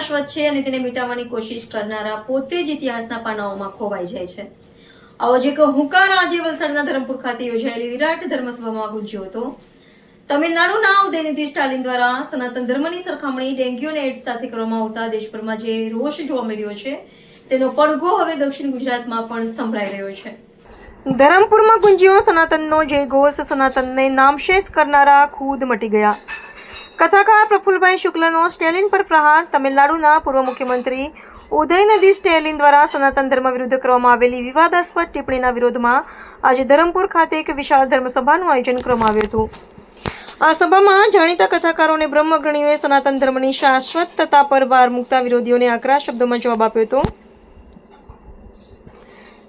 શાશ્વત છે અને તેને મિટાવવાની કોશિશ કરનારા પોતે જ ઇતિહાસના પાનાઓમાં ખોવાઈ જાય છે. આવો જ એક હુંકાર આજે વલસાડના ધરમપુર ખાતે યોજાયેલી વિરાટ ધર્મસભામાં ગુંજ્યો હતો. તમિલનાડુના ઉદયનિધિ સ્ટાલિન દ્વારા સનાતન ધર્મની સરખામણી ડેન્ગ્યુ અને એડ્સ સાથે કરવામાં આવતા દેશભરમાં જે રોષ જોવા મળ્યો છે તેનો પડઘો હવે દક્ષિણ ગુજરાતમાં પણ સંભળાઈ રહ્યો છે. ધરમપુરમાં ગુંજ્યો સનાતનનો જય ઘોષ, સનાતનને નામશેષ કરનારા ખુદ મટી ગયા. કથાકાર પ્રફુલ્લભાઈ શુક્લનો સ્ટેલિન પર પ્રહાર. તમિલનાડુના પૂર્વ મુખ્યમંત્રી ઉદયનિધિ સ્ટેલિન દ્વારા સનાતન ધર્મ વિરુદ્ધ કરવામાં આવેલી વિવાદાસ્પદ ટિપ્પણીના વિરોધમાં આજે ધરમપુર ખાતે એક વિશાળ ધર્મસભાનું આયોજન કરવામાં આવ્યું હતું. આ સભામાં જાણીતા કથાકારો અને બ્રહ્મ અગ્રણીઓએ સનાતન ધર્મની શાશ્વતતા પર ભાર મૂકતા વિરોધીઓને આકરા શબ્દોમાં જવાબ આપ્યો હતો.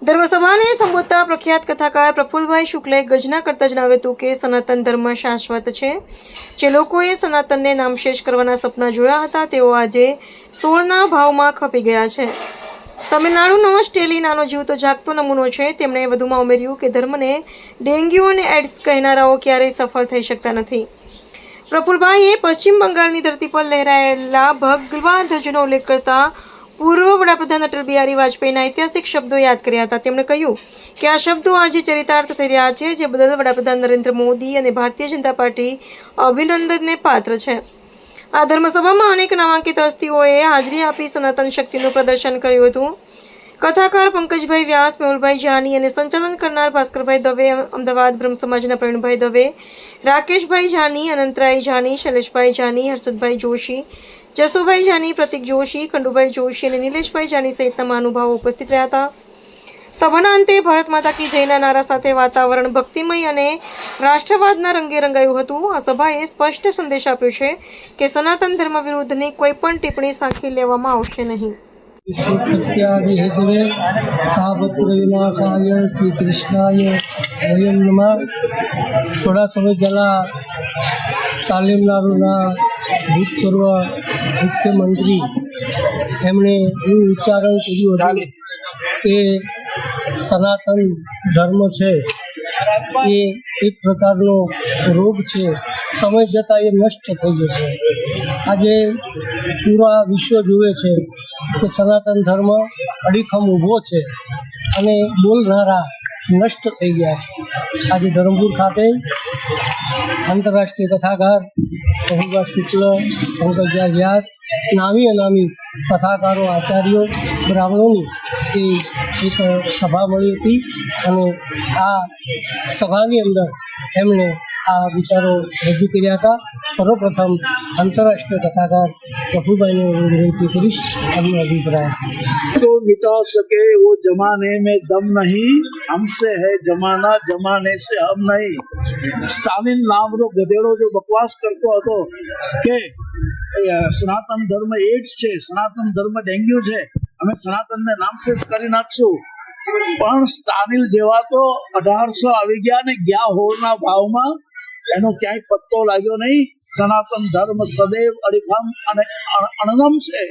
ધર્મસભાને સંબોધતા પ્રખ્યાત કથાકાર પ્રફુલ્લભાઈ શુક્લે ગર્જના કરતા જણાવ્યું હતું કે સનાતન ધર્મ શાશ્વત છે. જે લોકોએ સનાતનને નામશેષ કરવાના સપના જોયા હતા તેઓ આજે સોળના ભાવમાં ખપી ગયા છે. તમિલનાડુનો સ્ટેલિન આનો જીવતો જાગતો નમૂનો છે. તેમણે વધુમાં ઉમેર્યું કે ધર્મને ડેન્ગ્યુ અને એડ્સ કહેનારાઓ ક્યારેય સફળ થઈ શકતા નથી. પ્રફુલ્લભાઈએ પશ્ચિમ બંગાળની ધરતી પર લહેરાયેલા ભગવા ધ્વજનો ઉલ્લેખ કરતા પૂર્વ વડાપ્રધાન અટલ બિહારી વાજપેયીના ઐતિહાસિક શબ્દો યાદ કર્યા હતા. તેમણે કહ્યું કે આ શબ્દો આજે ચરિતાર્થ થઈ રહ્યા છે, જે બદલ વડાપ્રધાન નરેન્દ્ર મોદી અને ભારતીય જનતા પાર્ટી અભિનંદનને પાત્ર છે. આ ધર્મસભામાં અનેક નામાંકિત હસ્તીઓએ હાજરી આપી સનાતન શક્તિનું પ્રદર્શન કર્યું હતું. કથાકાર પંકજભાઈ વ્યાસ, મેહુલભાઈ જાની અને સંચાલન કરનાર ભાસ્કરભાઈ દવે, અમદાવાદ બ્રહ્મ સમાજના પ્રવીણભાઈ દવે, રાકેશભાઈ જાની, અનંતરાય જાની, શૈલેષભાઈ જાની, હર્ષદભાઈ જોશી, જસુભાઈ જાની, પ્રતિક જોશી, ખંડુભાઈ જોશી અને નિલેશભાઈ જાની સહિતના મહાનુભાવો ઉપસ્થિત રહ્યા હતા. સભાના અંતે ભારત માતા કી જયના નારા સાથે વાતાવરણ ભક્તિમય અને રાષ્ટ્રવાદના રંગે રંગાયું હતું. આ સભાએ સ્પષ્ટ સંદેશ આપ્યો છે કે સનાતન ધર્મ વિરુદ્ધની કોઈ પણ ટિપ્પણી સાંખી લેવામાં આવશે નહીં. શ્રી કૃષ્ણાય વયમ નમઃ. થોડા સમય પહેલાં તામિલનાડુના ભૂતપૂર્વ મુખ્યમંત્રી એમણે એવું ઉચ્ચારણ કર્યું હતું કે સનાતન ધર્મ છે એ એક પ્રકારનો રોગ છે, સમય જતાં એ નષ્ટ થઈ જશે. આજે પૂરા વિશ્વ જુએ છે કે સનાતન ધર્મ અડીખમ ઊભો છે અને બોલનારા નષ્ટ થઈ ગયા છે. આજે ધરમપુર ખાતે આંતરરાષ્ટ્રીય કથાકાર પ્રફુલ્લભાઈ શુક્લ, પંકજભાઈ વ્યાસ, નામી અનામી કથાકારો, આચાર્યો, બ્રાહ્મણોની એક સભા મળી હતી અને આ સભાની અંદર એમણે આ વિચારો રજૂ કર્યા હતા. સર્વપ્રથમ આંતરરાષ્ટ્રીય કથાકાર પ્રફુલ્લભાઈને હું વિનંતી કરીશ એમનો અભિપ્રાય. तो मिटा सके वो जमाने में दम नहीं, हमसे है जमाना, जमाने से हम नहीं. સ્ટાલિન નામનો ગધેડો જો બકવાસ કરતો હતો કે સનાતન ધર્મ એડ્સ છે, સનાતન ધર્મ ડેન્ગ્યુ છે, અમે સનાતનને નામશેષ કરી નાખશું, પણ સ્ટાલિન જેવા તો 1800 આવી ગયા ને ગયા હોરના ભાવમાં એનો ક્યાંય પત્તો લાગ્યો નહીં. સનાતન ધર્મ સદૈવ અડીખમ અને અણનમ છે.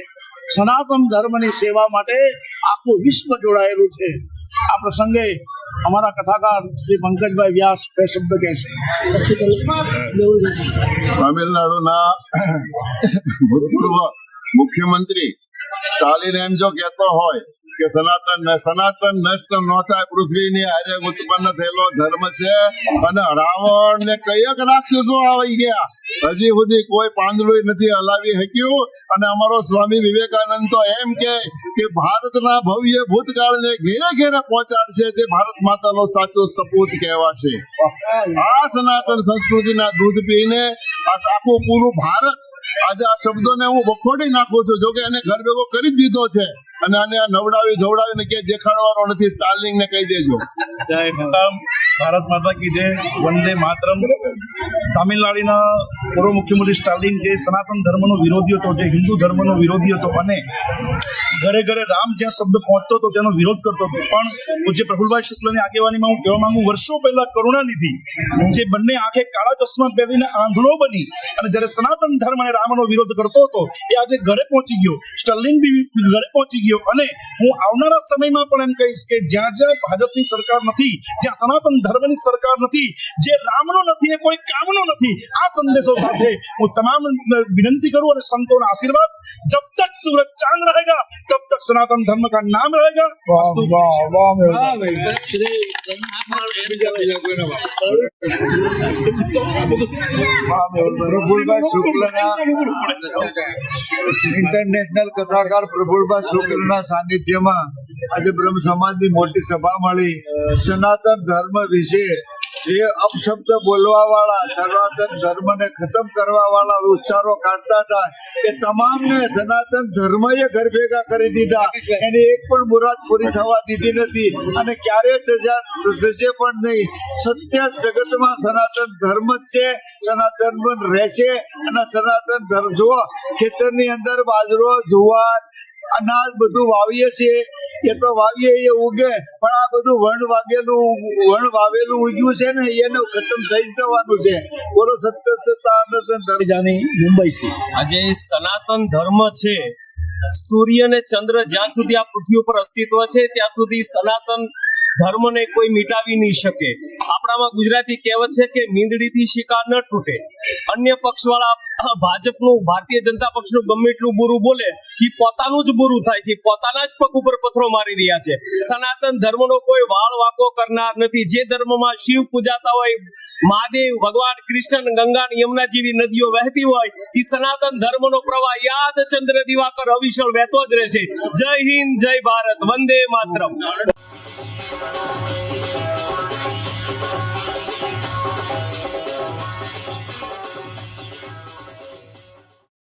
સનાતન ધર્મની સેવા માટે આખું વિશ્વ જોડાયેલું છે. આ પ્રસંગે અમારા કથાકાર શ્રી પંકજભાઈ વ્યાસ બે શબ્દ કહેશે. તમિલનાડુના ભૂતપૂર્વ મુખ્યમંત્રી સ્ટાલિન એમ જો કહેતો હોય કે સનાતન નષ્ટ ન થાય, પૃથ્વીની આરે ઉત્પન્ન થયેલો ધર્મ છે અને રાવણ ને કયક રાક્ષસો આવી ગયા, હજી સુધી કોઈ પાંદડું નથી હલાવી શક્યું. અને અમારો સ્વામી વિવેકાનંદ તો એમ કે ભારતના ભવ્ય ભૂતકાળને ઘેરે ઘેરે પહોંચાડશે તે ભારત માતાનો સાચો સપૂત કહેવાશે. આ સનાતન સંસ્કૃતિના દૂધ પીને આખું પૂરું ભારત આજે આ શબ્દોને હું વખોડી નાખું છું. જોકે એને ઘર ભેગો કરી જ દીધો છે અને આને નવડાવી ધોવડાવીને ક્યાંય દેખાડવાનો નથી. સ્ટાલિન ને કહી દેજો જય માતા, ભારત માતા કી જય, વંદે માતરમ. તામિલનાડુના પૂર્વ મુખ્યમંત્રી સ્ટાલિન જે સનાતન ધર્મનો વિરોધી હતો, જે હિન્દુ ધર્મનો વિરોધી હતો અને ઘરે ઘરે રામ જ્યાં શબ્દ પહોંચતો હતો તેનો વિરોધ કરતો હતો, પણ પૂજ્ય પ્રફુલ્લભાઈ શુક્લની આગેવાનીમાં હું કહેવા માંગુ, વર્ષો પહેલા કરુણાનિધિ જે બંને આંખે કાળા ચશ્મા પહેરીને આંધળો બની અને જ્યારે સનાતન ધર્મ અને રામનો વિરોધ કરતો હતો એ આજે ઘરે પહોંચી ગયો. સ્ટાલિન બી ઘરે પહોંચી ગયો અને હું આવનારા સમયમાં પણ એમ કહીશ કે જ્યાં જ્યાં ભાજપની સરકાર નથી, જ્યાં સનાતન ધર્મની સરકાર નથી, જે રામનો નથી એ કોઈ કામનો નથી. આ સંદેશો સાથે હું તમામ વિનંતી કરું અને સંતોના આશીર્વાદ જબ तक सूरज चांद रहेगा तब तक सनातन धर्म का नाम रहेगा। પ્રફુલભાઈ શુક્લના ઇન્ટરનેશનલ કથાકાર પ્રફુલભાઈ શુક્લના સાનિધ્યમાં આજે બ્રહ્મ સમાજની મોટી સભા મળી. સનાતન ધર્મ વિશે જે અપશબ્દ બોલવા વાળા, સનાતન ધર્મને ખતમ કરવા વાળા ઉચ્ચારો કાઢતા હતા એ તમામને સનાતન ધર્મએ ઘર ભેગા કરી દીધા. એની એક પણ મુરાદ પૂરી થવા દીધી નથી અને ક્યારેય થશે પણ નહીં. સત્ય જગતમાં સનાતન ધર્મ જ છે, સનાતન રહેશે. અને સનાતન ધર્મ જુઓ, ખેતરની અંદર બાજરો, જુવાર, અનાજ બધું વાવીએ છીએ, એ તો વાવીએ એ ઉગે, પણ આ બધું વણ વાવેલું ઉગ્યું છે ને એને ખતમ થઈ જવાનું છે. બોલો સત્ય સનાતન ધર્મ. જાની મુંબઈ થી આજે સનાતન ધર્મ છે. સૂર્ય અને ચંદ્ર જ્યાં સુધી આ પૃથ્વી ઉપર અસ્તિત્વ છે ત્યાં સુધી સનાતન ધર્મને કોઈ મિટાવી નહીં શકે. આપણામાં ગુજરાતી કહેવત છે કે મીંદડીથી શિકાર ન તૂટે. અન્ય પક્ષવાળા ભાજપનું, ભારતીય જનતા પક્ષનું ગમે એટલું બુરું બોલે એ પોતાનું જ બુરું થાય છે, પોતાના જ પગ ઉપર પથ્થરો મારી રહ્યા છે. સનાતન ધર્મનો કોઈ વાળ વાંકો કરનાર નથી. જે ધર્મમાં શિવ પૂજાતા હોય, મહાદેવ, ભગવાન કૃષ્ણ, ગંગા, યમુના જેવી નદીઓ વહેતી હોય, એ સનાતન ધર્મનો પ્રવાહ યાદ ચંદ્ર દિવાકર અવિચળ વહેતો જ રહે છે. જય હિન્દ, જય ભારત, વંદે માતરમ.